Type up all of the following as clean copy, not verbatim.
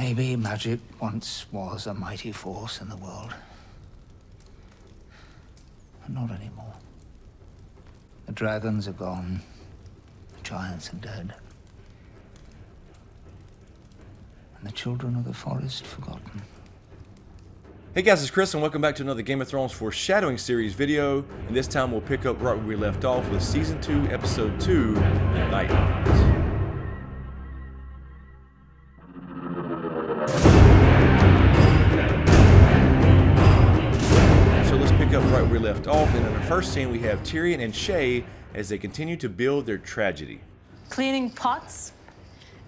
Maybe magic once was a mighty force in the world. But not anymore. The dragons are gone. The giants are dead. And the children of the forest forgotten. Hey guys, it's Chris and welcome back to another Game of Thrones Foreshadowing series video. And this time we'll pick up right where we left off with Season 2, Episode 2, The Night Hunt. So let's pick up right where we left off, and in the first scene we have Tyrion and Shay as they continue to build their tragedy. Cleaning pots?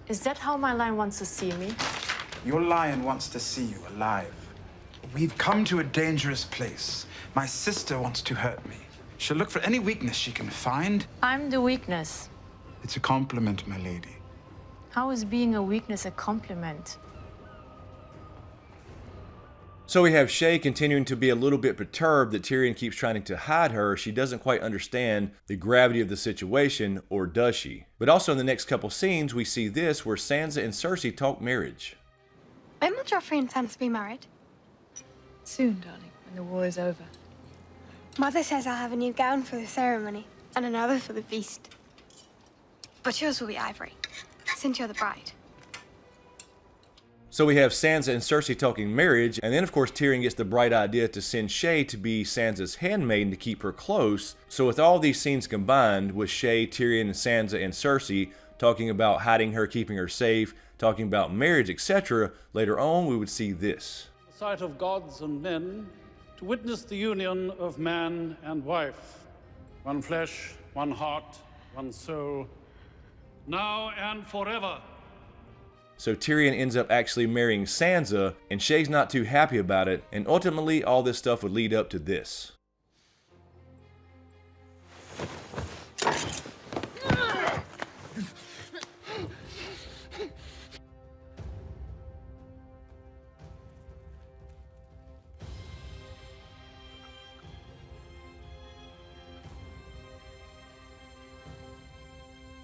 Is that how my lion wants to see me? Your lion wants to see you alive. We've come to a dangerous place. My sister wants to hurt me. She'll look for any weakness she can find. I'm the weakness. It's a compliment, my lady. How is being a weakness a compliment? So we have Shay continuing to be a little bit perturbed that Tyrion keeps trying to hide her. She doesn't quite understand the gravity of the situation, or does she? But also in the next couple scenes, we see this where Sansa and Cersei talk marriage. When will Joffrey and Sansa be married? Soon, darling, when the war is over. Mother says I'll have a new gown for the ceremony and another for the feast. But yours will be ivory, since you're the bride. So we have Sansa and Cersei talking marriage, and then of course Tyrion gets the bright idea to send Shay to be Sansa's handmaiden to keep her close. So with all these scenes combined, with Shay, Tyrion, Sansa, and Cersei talking about hiding her, keeping her safe, talking about marriage, etc., later on we would see this. The sight of gods and men, to witness the union of man and wife, one flesh, one heart, one soul, now and forever. So Tyrion ends up actually marrying Sansa, and Shay's not too happy about it, and ultimately all this stuff would lead up to this.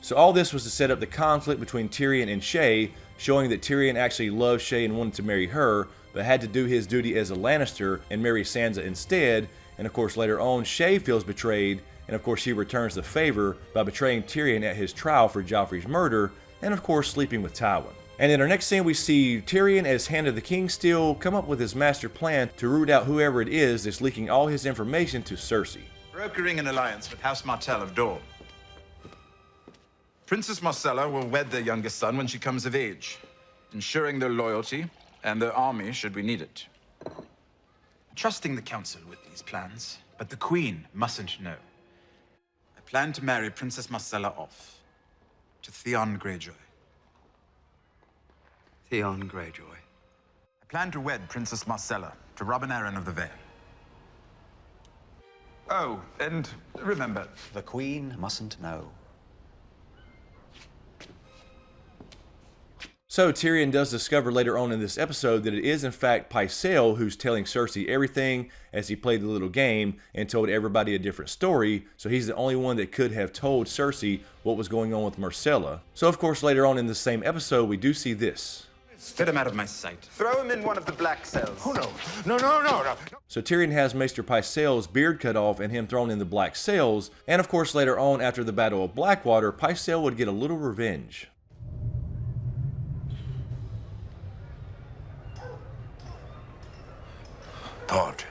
So all this was to set up the conflict between Tyrion and Shay, showing that Tyrion actually loved Shay and wanted to marry her, but had to do his duty as a Lannister and marry Sansa instead. And of course later on Shay feels betrayed, and of course she returns the favor by betraying Tyrion at his trial for Joffrey's murder, and of course sleeping with Tywin. And in our next scene we see Tyrion, as Hand of the King still, come up with his master plan to root out whoever it is that's leaking all his information to Cersei. Brokering an alliance with House Martell of Dorne. Princess Marcella will wed their youngest son when she comes of age, ensuring their loyalty and their army should we need it. Trusting the council with these plans, but the Queen mustn't know. I plan to marry Princess Marcella off to Theon Greyjoy. Theon Greyjoy. I plan to wed Princess Marcella to Erin of the Vale. Oh, and remember, the Queen mustn't know. So Tyrion does discover later on in this episode that it is in fact Pycelle who's telling Cersei everything, as he played the little game and told everybody a different story, so he's the only one that could have told Cersei what was going on with Marcella. So of course later on in the same episode we do see this. Get him out of my sight. Throw him in one of the black cells. Oh no. No. So Tyrion has Maester Pycelle's beard cut off and him thrown in the black cells, and of course later on after the Battle of Blackwater, Pycelle would get a little revenge. Pod.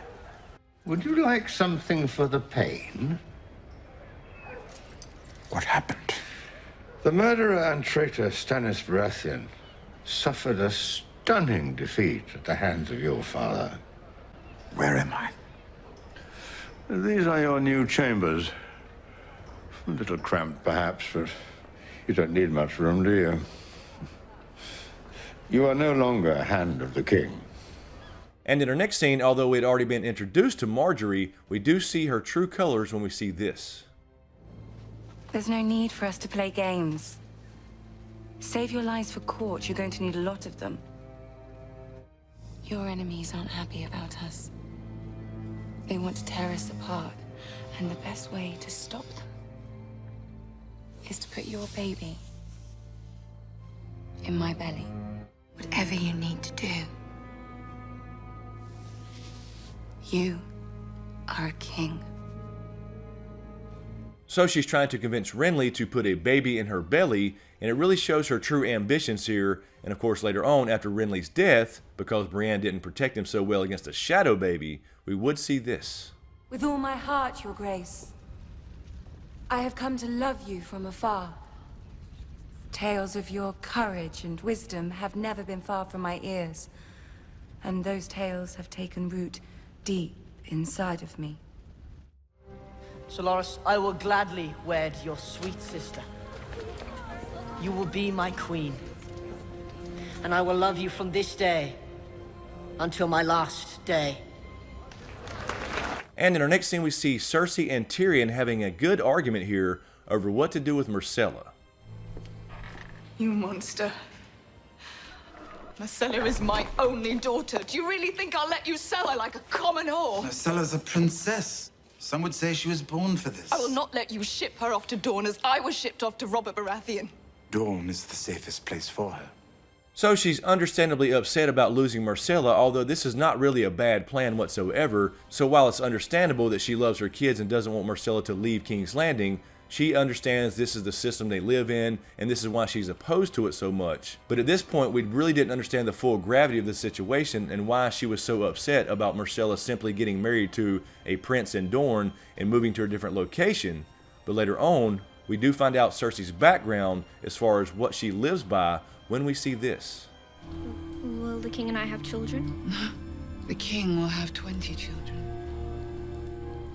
Would you like something for the pain? What happened? The murderer and traitor Stannis Baratheon suffered a stunning defeat at the hands of your father. Where am I? These are your new chambers. A little cramped, perhaps, but you don't need much room, do you? You are no longer Hand of the King. And in our next scene, although we had already been introduced to Marjorie, we do see her true colors when we see this. There's no need for us to play games. Save your lies for court. You're going to need a lot of them. Your enemies aren't happy about us. They want to tear us apart. And the best way to stop them is to put your baby in my belly. Whatever you need to do. You are a king. So she's trying to convince Renly to put a baby in her belly, and it really shows her true ambitions here. And of course later on, after Renly's death, because Brienne didn't protect him so well against a shadow baby, we would see this. With all my heart, your grace. I have come to love you from afar. Tales of your courage and wisdom have never been far from my ears, and those tales have taken root deep inside of me. So, Loras, I will gladly wed your sweet sister. You will be my queen. And I will love you from this day until my last day. And in our next scene, we see Cersei and Tyrion having a good argument here over what to do with Myrcella. You monster. Myrcella is my only daughter. Do you really think I'll let you sell her like a common whore? Myrcella's a princess. Some would say she was born for this. I will not let you ship her off to Dorne as I was shipped off to Robert Baratheon. Dorne is the safest place for her. So she's understandably upset about losing Myrcella, although this is not really a bad plan whatsoever. So while it's understandable that she loves her kids and doesn't want Myrcella to leave King's Landing, she understands this is the system they live in, and this is why she's opposed to it so much. But at this point, we really didn't understand the full gravity of the situation and why she was so upset about Myrcella simply getting married to a prince in Dorne and moving to a different location. But later on, we do find out Cersei's background as far as what she lives by when we see this. Will the king and I have children? The king will have 20 children.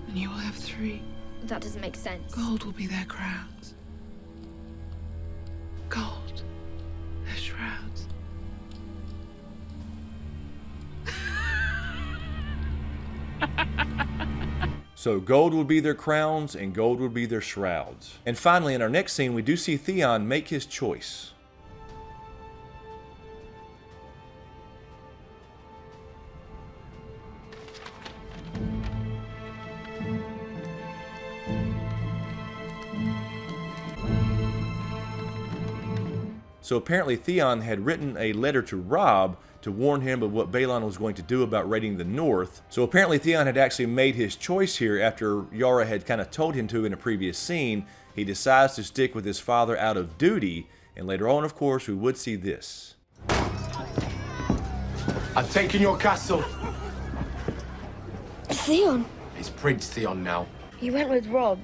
And you will have 3. That doesn't make sense. Gold will be their crowns. Gold. Their shrouds. So gold would be their crowns and gold would be their shrouds. And finally, in our next scene, we do see Theon make his choice. So apparently Theon had written a letter to Robb to warn him of what Balon was going to do about raiding the north. So apparently Theon had actually made his choice here after Yara had kind of told him to in a previous scene. He decides to stick with his father out of duty, and later on, of course, we would see this. I've taken your castle. Theon, It's Prince Theon now, you went with Robb.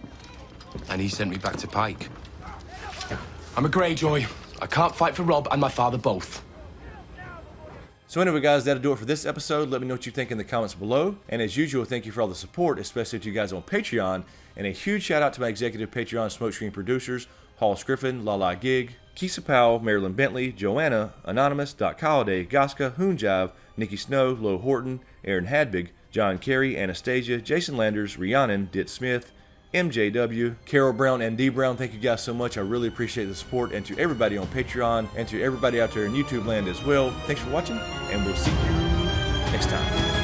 and he sent me back to Pike. I'm a Greyjoy. I can't fight for Robb and my father both. So anyway, guys, that'll do it for this episode. Let me know what you think in the comments below. And as usual, thank you for all the support, especially to you guys on Patreon. And a huge shout out to my executive Patreon smokescreen producers, Griffin, Lala Gig, Kissa Powell, Marylin Bentley, JoAnna, Anonymous, Doc Holliday, Goska, HoonJive, Nicki Snow, Lo Horton, Erin Habig, John Carey, Anastasia, Jason Landers, Rhiaanon, DTizSmith, MJW, Carole Brown, and D Brown. Thank you guys so much. I really appreciate the support, and to everybody on Patreon and to everybody out there in YouTube land as well. Thanks for watching, and we'll see you next time.